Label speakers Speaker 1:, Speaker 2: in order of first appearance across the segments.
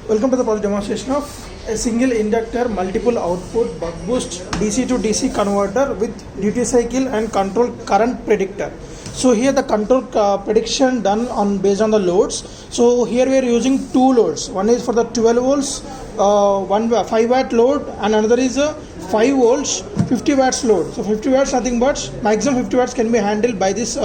Speaker 1: Welcome to the project demonstration of a single inductor multiple output buck boost DC to DC converter with duty cycle and control current predictor. So here the control prediction done on based on the loads. So here we are using two loads. One is for the 12 volts, 5 watt load, and another is a 5 volts 50 watts load. So 50 watts nothing but maximum 50 watts can be handled by this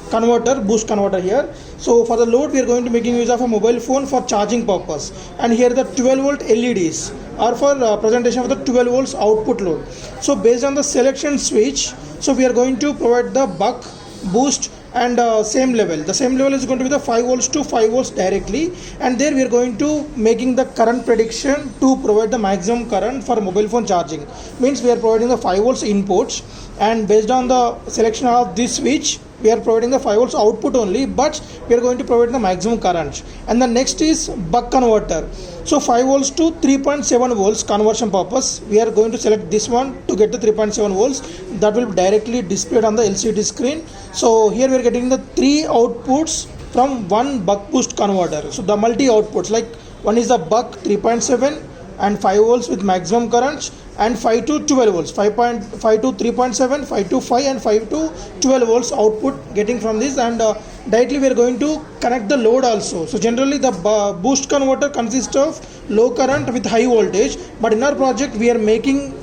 Speaker 1: converter, boost converter here. So for the load we are going to making use of a mobile phone for charging purpose, and here the 12 volt LEDs are for presentation of the 12 volts output load. So based on the selection switch, so we are going to provide the buck, boost, and same level. The same level is going to be the 5 volts to 5 volts directly, and there we are going to making the current prediction to provide the maximum current for mobile phone charging. Means we are providing the 5 volts inputs, and based on the selection of this switch we are providing the 5 volts output only, but we are going to provide the maximum current. And the next is buck converter. So 5 volts to 3.7 volts conversion purpose, we are going to select this one to get the 3.7 volts that will be directly displayed on the LCD screen. So here we are getting the three outputs from one buck boost converter. So the multi outputs, like one is the buck 3.7 and 5 volts with maximum current, and 5 to 12 volts, 5 to 3.7, 5 to 5, and 5 to 12 volts output getting from this. And directly we are going to connect the load also. So generally the boost converter consists of low current with high voltage, but in our project we are making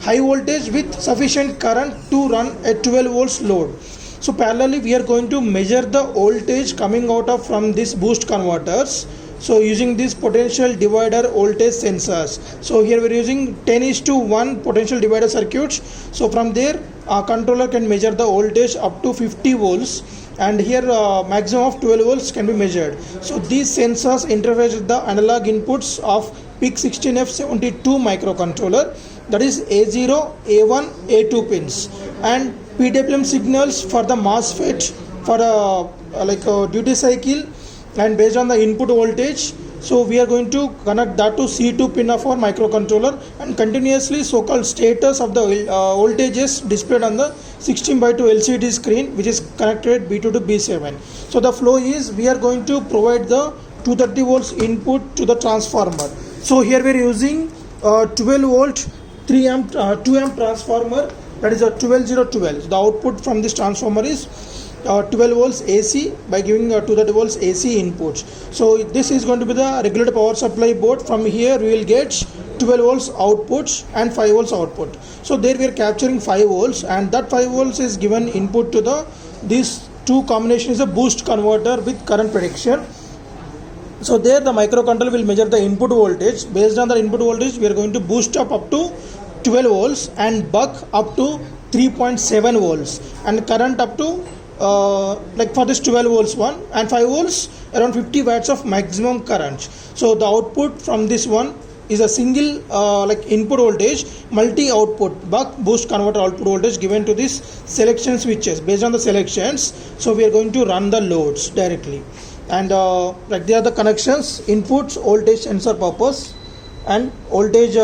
Speaker 1: high voltage with sufficient current to run a 12 volts load. So parallelly we are going to measure the voltage coming out of from this boost converters. So using this potential divider voltage sensors. So here we are using 10:1 potential divider circuits. So from there our controller can measure the voltage up to 50 volts, and here maximum of 12 volts can be measured. So these sensors interface with the analog inputs of PIC16F72 microcontroller, that is A0, A1, A2 pins, and PWM signals for the MOSFET for a duty cycle. And based on the input voltage, so we are going to connect that to C2 pin of our microcontroller, and continuously so-called status of the voltages displayed on the 16:2 LCD screen, which is connected B2 to B7. So the flow is we are going to provide the 230 volts input to the transformer. So here we are using 12 volt 3 amp 2 amp transformer, that is a 12012. So the output from this transformer is 12 volts AC by giving 230 volts AC inputs. So this is going to be the regulator power supply board. From here we will get 12 volts outputs and 5 volts output. So there we are capturing 5 volts, and that 5 volts is given input to the this two combination is a boost converter with current prediction. So there the microcontroller will measure the input voltage. Based on the input voltage we are going to boost up to 12 volts and buck up to 3.7 volts, and current up to like for this 12 volts one, and 5 volts around 50 watts of maximum current. So the output from this one is a single input voltage multi output buck boost converter output voltage given to this selection switches. Based on the selections, so we are going to run the loads directly, and there are the connections, inputs, voltage sensor purpose, and voltage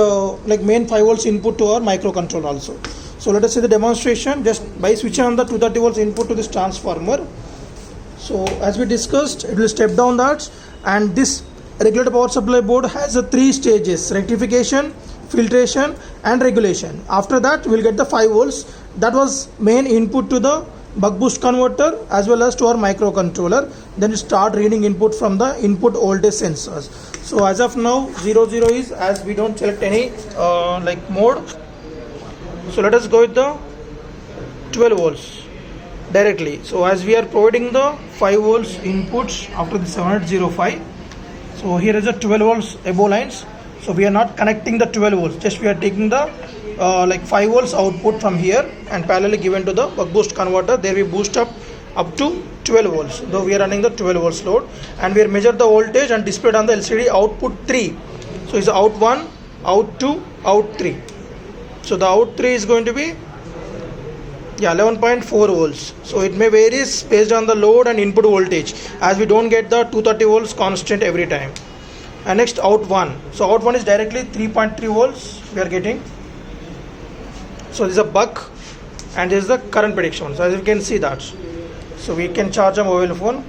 Speaker 1: main 5 volts input to our microcontroller also. So let us see the demonstration just by switching on the 230 volts input to this transformer. So as we discussed, it will step down that, and this regulator power supply board has a 3 stages: rectification, filtration, and regulation. After that we will get the 5 volts that was main input to the buck boost converter as well as to our microcontroller. Then we start reading input from the input voltage sensors. So as of now 00 is, as we don't select any mode. So let us go with the 12 volts directly. So as we are providing the 5 volts inputs after the 7805, so here is the 12 volts above lines. So we are not connecting the 12 volts, just we are taking the 5 volts output from here and parallelly given to the buck boost converter. There we boost up to 12 volts, though we are running the 12 volts load, and we are measure the voltage and displayed on the LCD output 3. So it's out 1, out 2, out 3. So the out 3 is going to be 11.4 volts. So it may varies based on the load and input voltage, as we don't get the 230 volts constant every time. And next out 1. So out 1 is directly 3.3 volts we are getting. So this is a buck, and this is the current prediction. So as you can see that. So we can charge a mobile phone.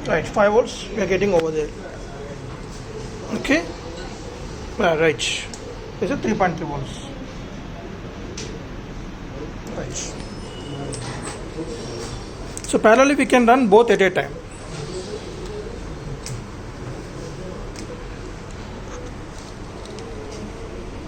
Speaker 1: Right, 5 volts we are getting over there. Okay, right. This is 3.3 volts. Right. So parallelly we can run both at a time.